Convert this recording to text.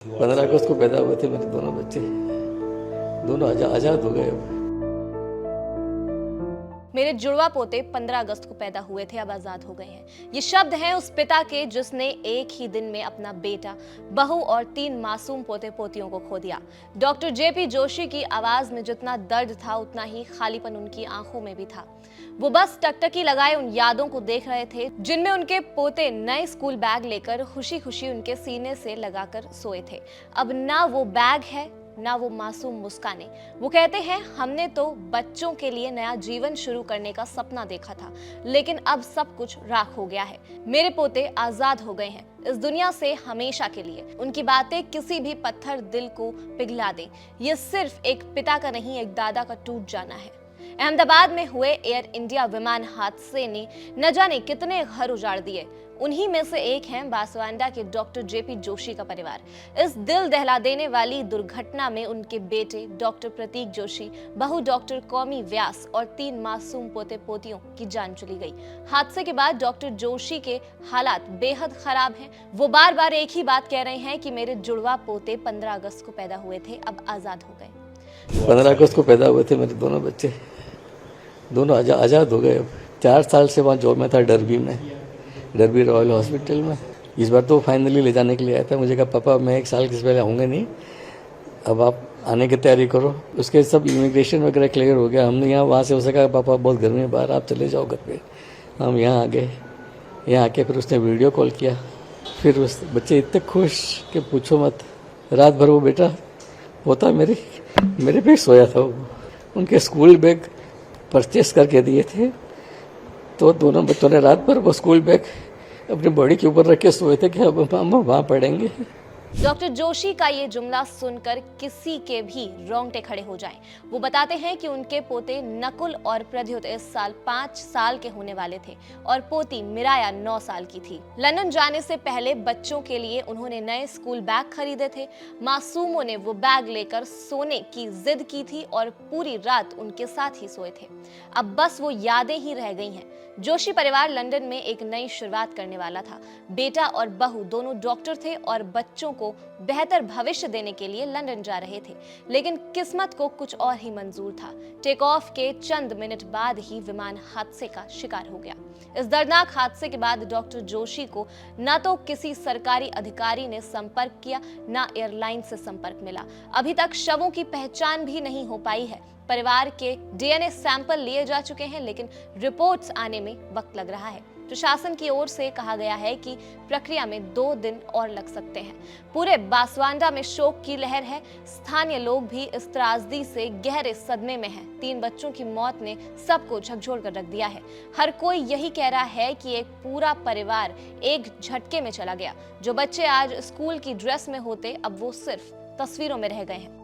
15 अगस्त को पैदा हुए थे मेरे दोनों बच्चे, दोनों आजाद हो गए अब। मेरे जुड़वा पोते 15 अगस्त को पैदा हुए थे, अब आजाद हो गए हैं। ये शब्द हैं उस पिता के जिसने एक ही दिन में अपना बेटा, बहू और 3 मासूम पोते पोतियों को खो दिया। डॉक्टर जेपी जोशी की आवाज में जितना दर्द था उतना ही खालीपन उनकी आंखों में भी था। वो बस टकटकी लगाए उन यादों को देख रहे थे जिनमें उनके पोते नए स्कूल बैग लेकर खुशी खुशी उनके सीने से लगाकर सोए थे। अब ना वो बैग है ना वो मासूम मुस्काने। वो कहते हैं हमने तो बच्चों के लिए नया जीवन शुरू करने का सपना देखा था, लेकिन अब सब कुछ राख हो गया है। मेरे पोते आजाद हो गए हैं इस दुनिया से हमेशा के लिए। उनकी बातें किसी भी पत्थर दिल को पिघला दें। ये सिर्फ एक पिता का नहीं, एक दादा का टूट जाना है। अहमदाबाद में हुए एयर इंडिया विमान हादसे ने न जाने कितने घर उजाड़ दिए। उन्हीं में से एक हैं बांसवाड़ा के डॉक्टर जेपी जोशी का परिवार। इस दिल दहला देने वाली दुर्घटना में उनके बेटे डॉक्टर प्रतीक जोशी, बहू डॉक्टर कौमी व्यास और 3 मासूम पोते पोतियों की जान चली गई। हादसे के बाद डॉक्टर जोशी के हालात बेहद खराब हैं। वो बार बार एक ही बात कह रहे हैं कि मेरे जुड़वा पोते 15 अगस्त को पैदा हुए थे, अब आजाद हो गए। 15 अगस्त को पैदा हुए थे मेरे दोनों बच्चे, दोनों आजाद हो गए अब। 4 साल से वहाँ जॉब में था, डरबी रॉयल हॉस्पिटल में। इस बार तो फाइनली ले जाने के लिए आया था। मुझे कहा पापा मैं 1 साल के पहले आऊँगा नहीं, अब आप आने की तैयारी करो। उसके सब इमिग्रेशन वगैरह क्लियर हो गया। हमने यहाँ वहाँ से उसे कहा पापा बहुत गर्मी है बाहर, आप चले जाओ घर पे। हम यहाँ आ गए। यहाँ आके फिर उसने वीडियो कॉल किया। फिर उस बच्चे इतने खुश कि पूछो मत। रात भर वो बेटा पोता मेरे पे सोया था। वो उनके स्कूल बैग परचेस करके दिए थे, तो दोनों बच्चों ने रात भर वो स्कूल बैग अपनी बॉडी के ऊपर रख के सोए थे कि अब हम वहाँ पढ़ेंगे। डॉक्टर जोशी का ये जुमला सुनकर किसी के भी रोंगटे खड़े हो जाएं। वो बताते हैं कि उनके पोते नकुल और प्रद्युत इस साल 5 साल के होने वाले थे और पोती मिराया 9 साल की थी। लंदन जाने से पहले बच्चों के लिए उन्होंने नए स्कूल बैग खरीदे थे। मासूमों ने वो बैग लेकर सोने की जिद की थी और पूरी रात उनके साथ ही सोए थे। अब बस वो यादें ही रह गई हैं। जोशी परिवार लंदन में एक नई शुरुआत करने वाला था। बेटा और बहू दोनों डॉक्टर थे और बच्चों को बेहतर भविष्य देने के लिए लंदन जा रहे थे, लेकिन किस्मत को कुछ और ही मंजूर था। टेक ऑफ के चंद मिनट बाद ही विमान हादसे का शिकार हो गया। इस दर्दनाक हादसे के बाद डॉक्टर जोशी को न तो किसी सरकारी अधिकारी ने संपर्क किया, न एयरलाइन से संपर्क मिला। अभी तक शवों की पहचान भी नहीं हो पाई है। परिवार के डीएनए सैंपल लिए जा चुके हैं, लेकिन रिपोर्ट्स आने में वक्त लग रहा है। प्रशासन की ओर से कहा गया है कि प्रक्रिया में 2 दिन और लग सकते हैं। पूरे बांसवाड़ा में शोक की लहर है। स्थानीय लोग भी इस त्रासदी से गहरे सदमे में हैं। 3 बच्चों की मौत ने सबको झकझोर कर रख दिया है। हर कोई यही कह रहा है कि एक पूरा परिवार एक झटके में चला गया। जो बच्चे आज स्कूल की ड्रेस में होते, अब वो सिर्फ तस्वीरों में रह गए हैं।